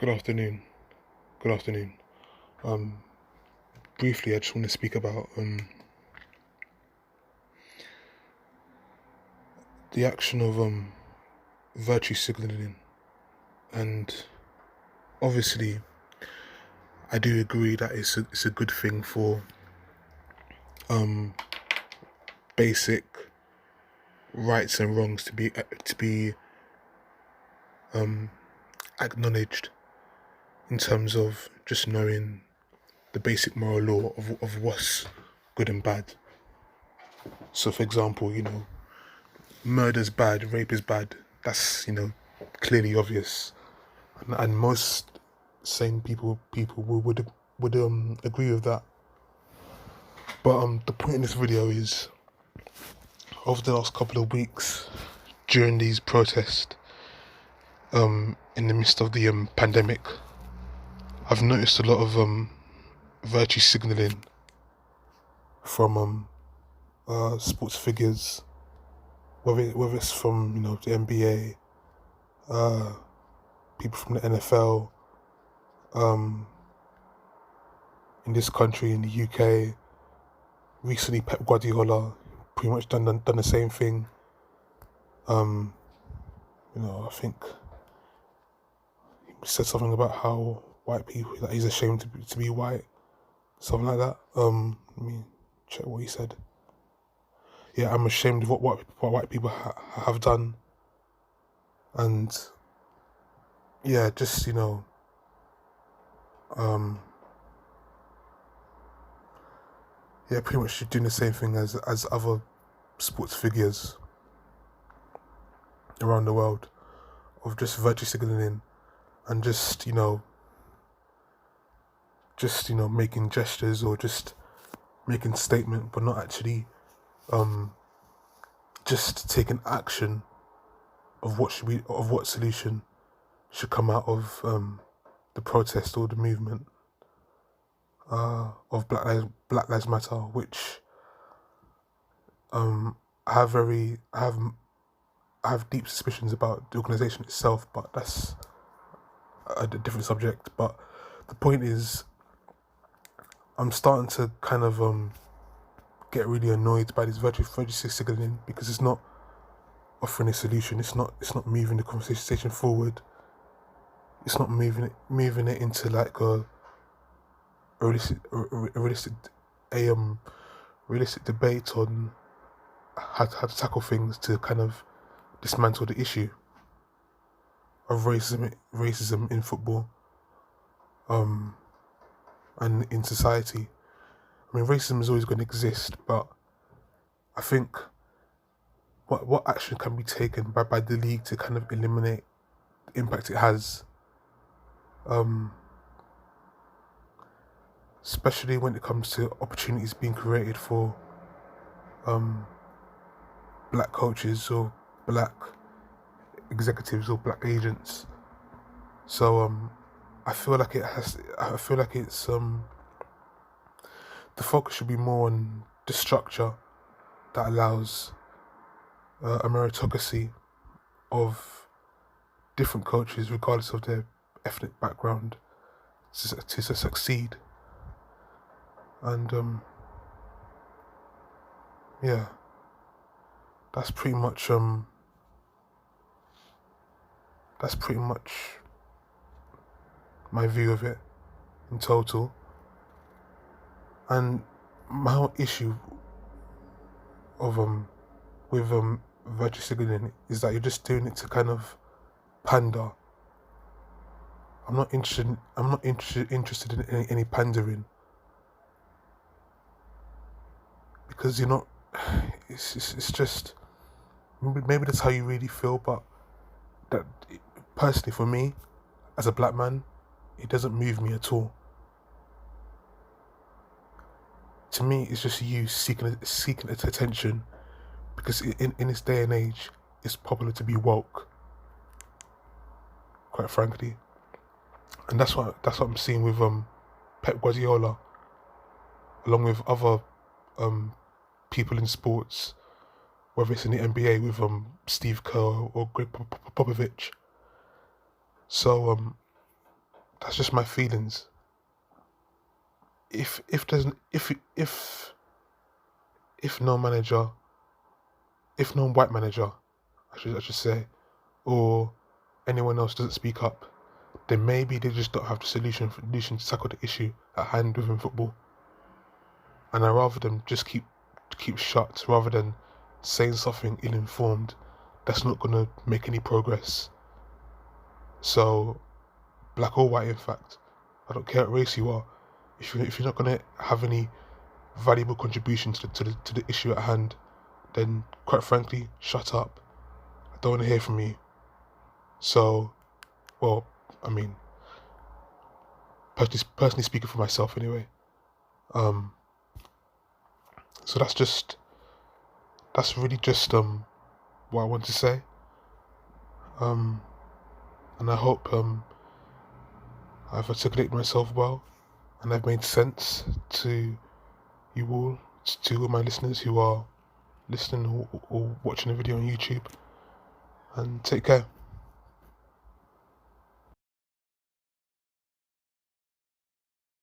Good afternoon. Good afternoon. Um, Briefly, I just want to speak about the action of virtue signaling, and obviously, I do agree that it's a good thing for um basic rights and wrongs to be acknowledged in terms of just knowing the basic moral law of what's good and bad. So, for example, murder's bad, rape is bad. That's clearly obvious, and most sane people would agree with that. But the point in this video is, over the last couple of weeks during these protests, in the midst of the pandemic, I've noticed a lot of virtue signaling from sports figures, whether it's from the NBA, people from the NFL, in this country, in the UK. Recently, Pep Guardiola pretty much done the same thing. I think he said something about how white people, that he's ashamed to be white, something like that. Let me check what he said. Yeah, I'm ashamed of what white people have done, and yeah, just yeah, pretty much doing the same thing as other sports figures around the world, of just virtue signaling and just making gestures or just making statement, but not actually just taking action of what solution should come out of the protest or the movement of Black Lives Matter, which I have deep suspicions about the organisation itself, but that's a different subject. But the point is, I'm starting to kind of get really annoyed by this virtue signaling, because it's not offering a solution. It's not moving the conversation forward. It's not moving it into like a realistic debate on how to tackle things to kind of dismantle the issue of racism in football, and in society. I mean, racism is always going to exist, but I think what action can be taken by the league to kind of eliminate the impact it has, especially when it comes to opportunities being created for black coaches or black executives or black agents. So I feel like it's the focus should be more on the structure that allows a meritocracy of different coaches, regardless of their ethnic background, to succeed. And yeah, that's pretty much my view of it in total. And my whole issue of with virtue signaling is that you're just doing it to kind of pander. I'm not interested in any pandering, because you're not. It's just, maybe that's how you really feel, but that, personally, for me as a black man, it doesn't move me at all. To me, it's just you seeking attention, because in this day and age, it's popular to be woke, quite frankly. And that's what I'm seeing with Pep Guardiola, along with other people in sports, whether it's in the NBA with Steve Kerr or Greg Popovich. So That's just my feelings. If no manager, if no white manager, I should say, or anyone else doesn't speak up, then maybe they just don't have the solution to tackle the issue at hand within football. And I rather them just keep shut rather than saying something ill-informed that's not gonna make any progress. So, black or white, in fact, I don't care what race you are. If you're not gonna have any valuable contributions to the issue at hand, then quite frankly, shut up. I don't want to hear from you. So, well, I mean, personally speaking for myself anyway. So that's really just what I want to say. And I hope I've articulated myself well and I've made sense to you all, to all my listeners who are listening or watching the video on YouTube. And take care.